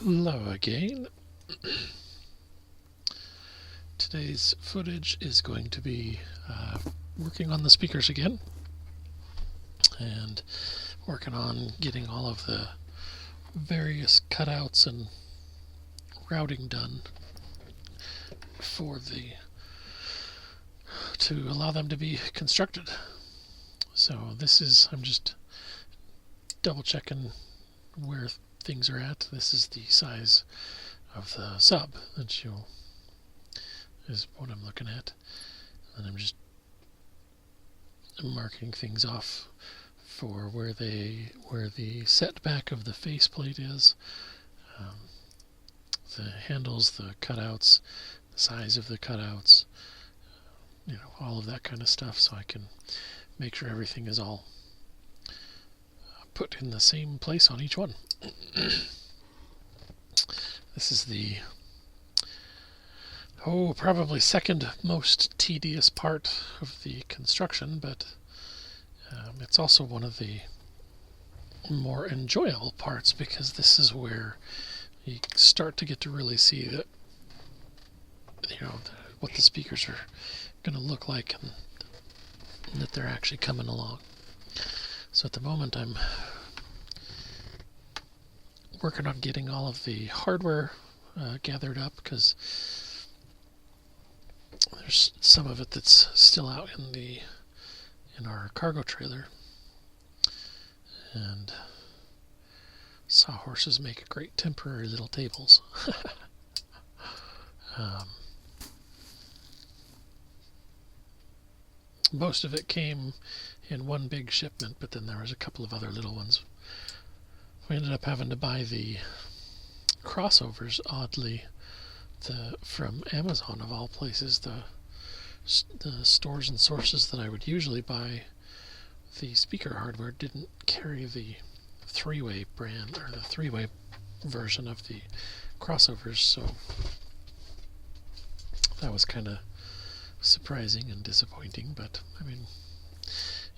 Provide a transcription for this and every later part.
Hello again. Today's footage is going to be working on the speakers again and working on getting all of the various cutouts and routing done to allow them to be constructed. So I'm just double checking where things are at. This is the size of the sub is what I'm looking at, and I'm just marking things off for where the setback of the faceplate is, the handles, the cutouts, the size of the cutouts, all of that kind of stuff, so I can make sure everything is all put in the same place on each one. This is the probably second most tedious part of the construction, but it's also one of the more enjoyable parts, because this is where you start to get to really see that what the speakers are going to look like, and that they're actually coming along. So at the moment I'm working on getting all of the hardware gathered up, because there's some of it that's still out in our cargo trailer, and sawhorses make great temporary little tables. Most of it came in one big shipment, but then there was a couple of other little ones. We ended up having to buy the crossovers, oddly, from Amazon of all places. The stores and sources that I would usually buy the speaker hardware didn't carry the three-way brand, or the three-way version of the crossovers, so that was kind of surprising and disappointing, but I mean,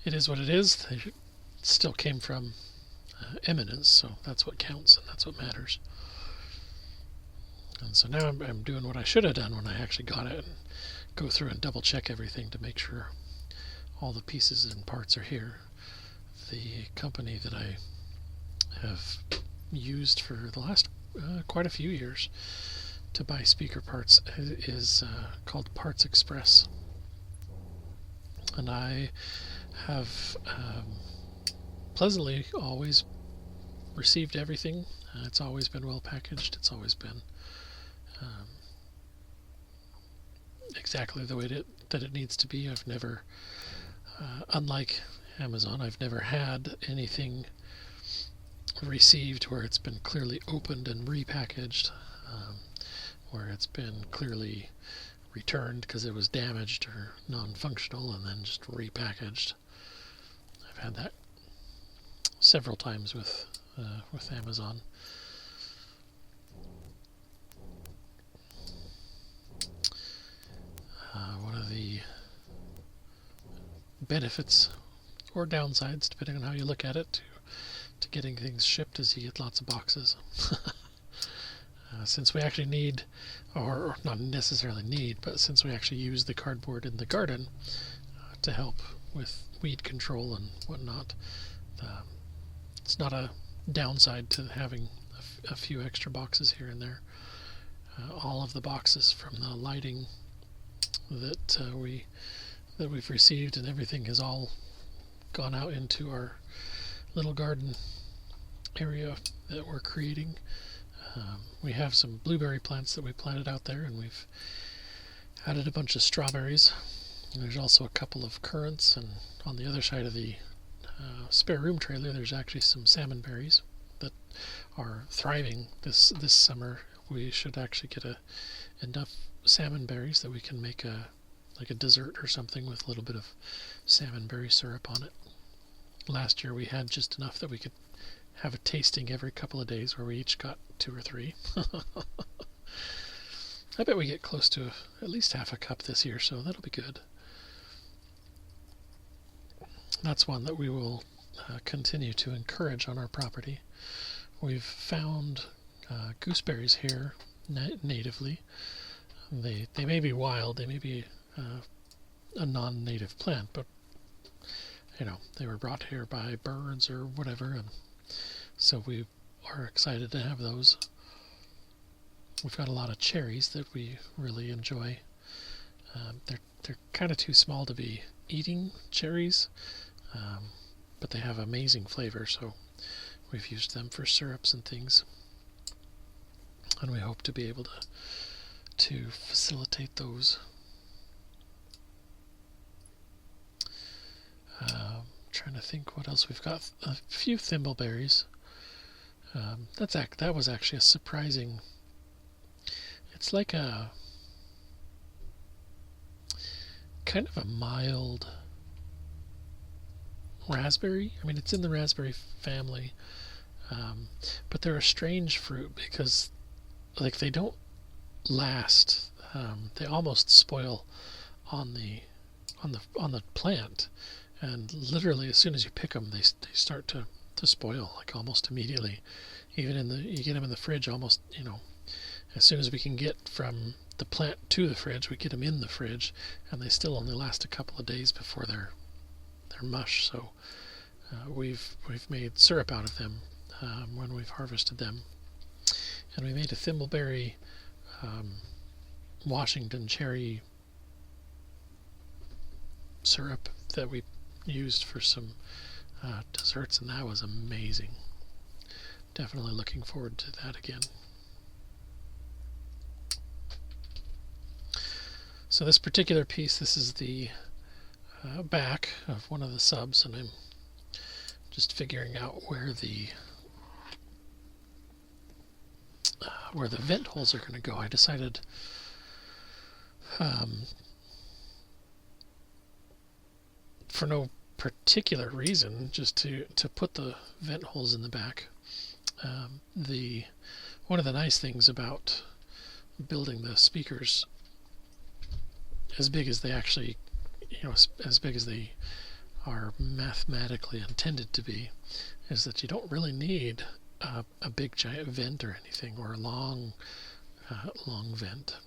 it is what it is. They still came from Eminence, so that's what counts and that's what matters. And so now I'm doing what I should have done when I actually got it, and go through and double check everything to make sure all the pieces and parts are here. The company that I have used for the last quite a few years to buy speaker parts is called Parts Express, and I have pleasantly always received everything. It's always been well packaged. It's always been exactly the way that it needs to be. I've never, unlike Amazon, I've never had anything received where it's been clearly opened and repackaged, where it's been clearly returned because it was damaged or non-functional and then just repackaged. I've had that several times with Amazon. One of the benefits or downsides, depending on how you look at it, to getting things shipped is you get lots of boxes. Since we actually need, or not necessarily need, but since we actually use the cardboard in the garden to help with weed control and whatnot, it's not a downside to having a few extra boxes here and there. All of the boxes from the lighting that we've received and everything has all gone out into our little garden area that we're creating. We have some blueberry plants that we planted out there, and we've added a bunch of strawberries. And there's also a couple of currants, and on the other side of the spare room trailer there's actually some salmon berries that are thriving this summer. We should actually get enough salmon berries that we can make a dessert or something with a little bit of salmon berry syrup on it. Last year we had just enough that we could have a tasting every couple of days, where we each got 2 or 3. I bet we get close to at least half a cup this year, so that'll be good. That's one that we will continue to encourage on our property. We've found gooseberries here natively. They may be wild, they may be a non-native plant, but they were brought here by birds or whatever, and so we are excited to have those. We've got a lot of cherries that we really enjoy. They're kind of too small to be eating cherries, but they have amazing flavor, so we've used them for syrups and things, and we hope to be able to facilitate those. Trying to think what else we've got. A few thimbleberries. That was actually a surprising. It's like a kind of a mild raspberry. I mean, it's in the raspberry family, but they're a strange fruit because, like, they don't last. They almost spoil on the plant, and literally as soon as you pick them, they start to spoil, like, almost immediately. Even you get them in the fridge almost, as soon as we can get from the plant to the fridge, we get them in the fridge, and they still only last a couple of days before they're mush. So we've made syrup out of them when we've harvested them, and we made a thimbleberry Washington cherry syrup that we used for some desserts, and that was amazing. Definitely looking forward to that again. So this particular piece, this is the back of one of the subs, and I'm just figuring out where the vent holes are going to go. I decided for no particular reason, just to put the vent holes in the back. One of the nice things about building the speakers as big as they actually, as big as they are mathematically intended to be, is that you don't really need a big giant vent or anything, or a long vent.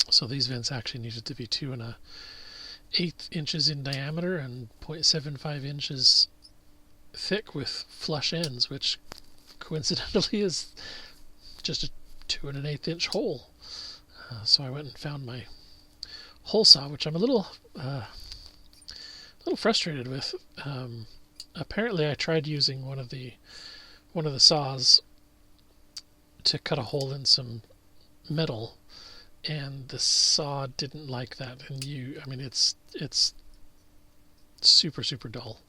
So these vents actually needed to be 2 1/8 inches in diameter and 0.75 inches thick with flush ends, which coincidentally is just a 2 1/8 inch hole. So I went and found my hole saw, which I'm a little frustrated with. Apparently, I tried using one of the saws to cut a hole in some metal, and the saw didn't like that. And it's super dull.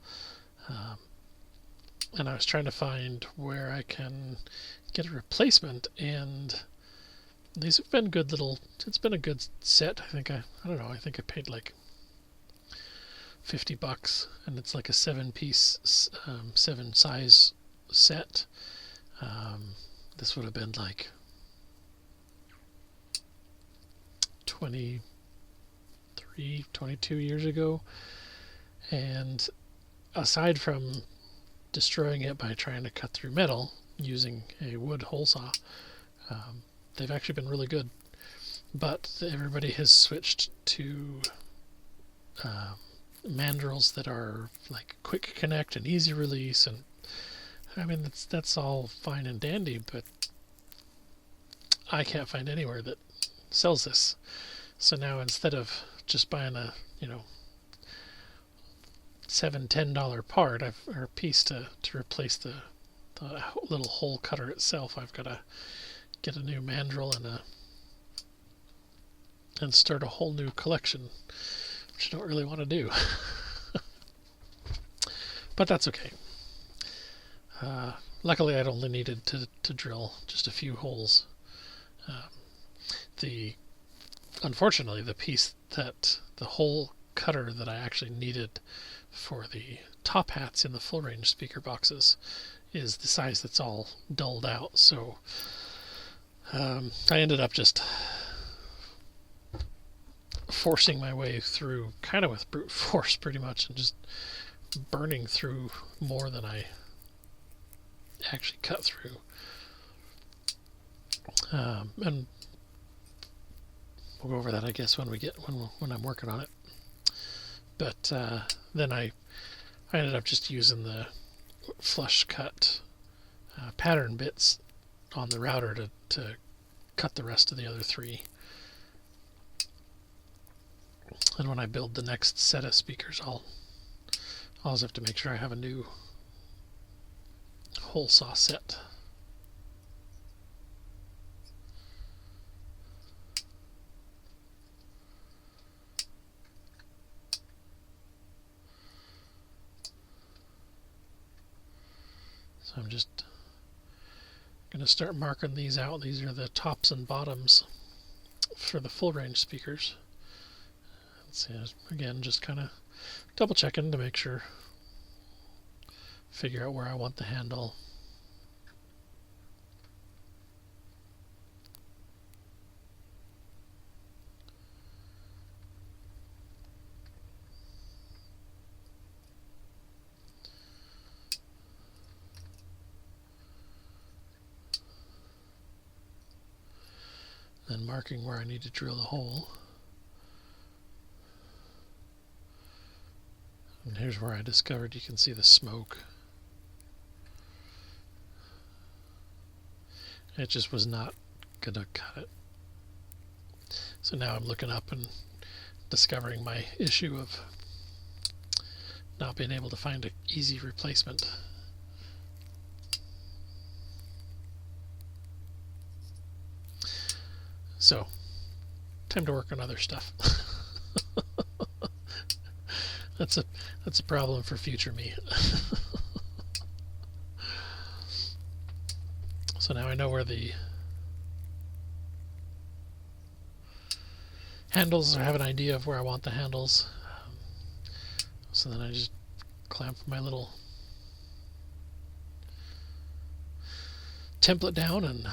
And I was trying to find where I can get a replacement, and these have been it's been a good set. I think I paid like $50, and it's like a 7-piece, 7 size set. This would have been like 22 years ago, and aside from destroying it by trying to cut through metal using a wood hole saw, they've actually been really good. But everybody has switched to mandrels that are like quick connect and easy release, and I mean that's all fine and dandy, but I can't find anywhere that sells this. So now, instead of just buying a $7-10 part or piece to replace the little hole cutter itself, I've got to get a new mandrel and start a whole new collection, which I don't really want to do. But that's okay. Luckily, I'd only needed to drill just a few holes. Unfortunately, the hole cutter that I actually needed for the top hats in the full range speaker boxes is the size that's all dulled out. So I ended up just forcing my way through, kind of with brute force pretty much, and just burning through more than I actually cut through. And we'll go over that, I guess, when I'm working on it. But then I ended up just using the flush cut pattern bits on the router to cut the rest of the other three. And when I build the next set of speakers, I'll always have to make sure I have a new hole saw set. So I'm just going to start marking these out. These are the tops and bottoms for the full range speakers. Let's see, again, just kind of double checking to make sure, figure out where I want the handle. Then marking where I need to drill the hole. And here's where I discovered you can see the smoke. It just was not going to cut it. So now I'm looking up and discovering my issue of not being able to find an easy replacement. So, time to work on other stuff. That's a problem for future me. So now I know where the handles, or have an idea of where I want the handles. So then I just clamp my little template down and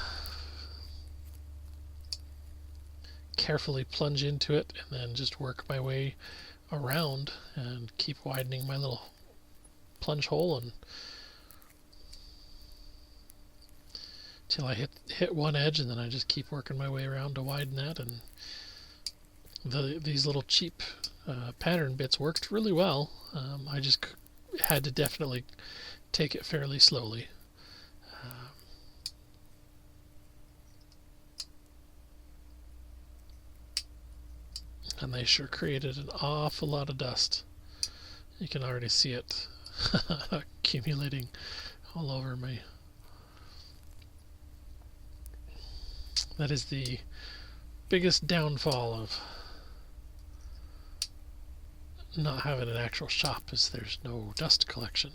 carefully plunge into it, and then just work my way around and keep widening my little plunge hole and till I hit one edge, and then I just keep working my way around to widen that. And these little cheap pattern bits worked really well. I just had to definitely take it fairly slowly. And they sure created an awful lot of dust. You can already see it accumulating all over me. That is the biggest downfall of not having an actual shop, is there's no dust collection.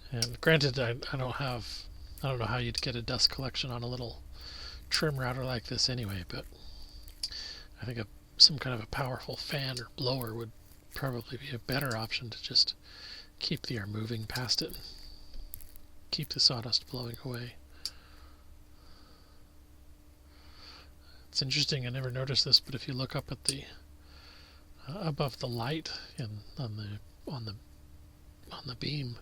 And granted, I don't know how you'd get a dust collection on a little trim router like this anyway, but I think some kind of a powerful fan or blower would probably be a better option to just keep the air moving past it, keep the sawdust blowing away. It's interesting, I never noticed this, but if you look up at the above the light on the beam,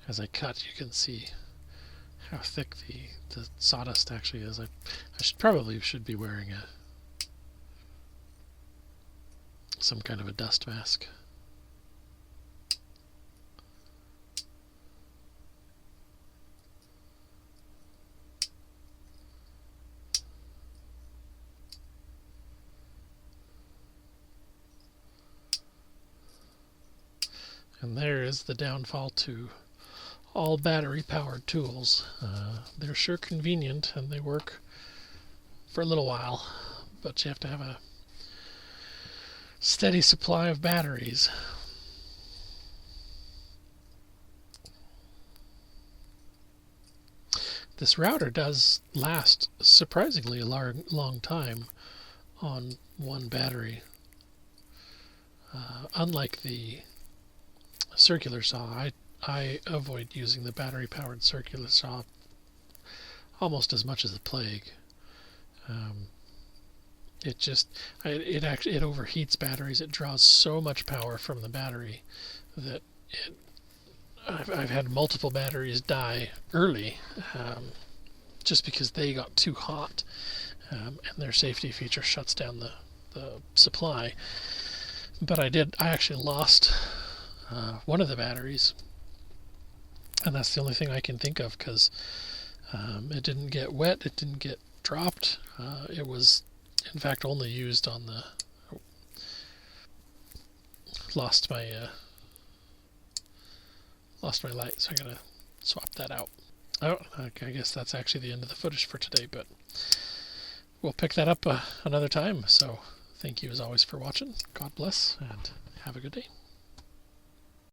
as I cut, you can see how thick the sawdust actually is. I should be wearing some kind of a dust mask. And there is the downfall to all battery-powered tools. They're sure convenient and they work for a little while, but you have to have a steady supply of batteries. This router does last surprisingly a long time on one battery. Unlike the circular saw, I avoid using the battery-powered circular saw almost as much as the plague. It overheats batteries. It draws so much power from the battery that I've had multiple batteries die early just because they got too hot, and their safety feature shuts down the supply. But I actually lost one of the batteries, and that's the only thing I can think of, because it didn't get wet, it didn't get dropped. It was, in fact, only used on the... Lost my light, so I'm gonna swap that out. Oh, I guess that's actually the end of the footage for today, but we'll pick that up another time. So thank you as always for watching. God bless, and have a good day.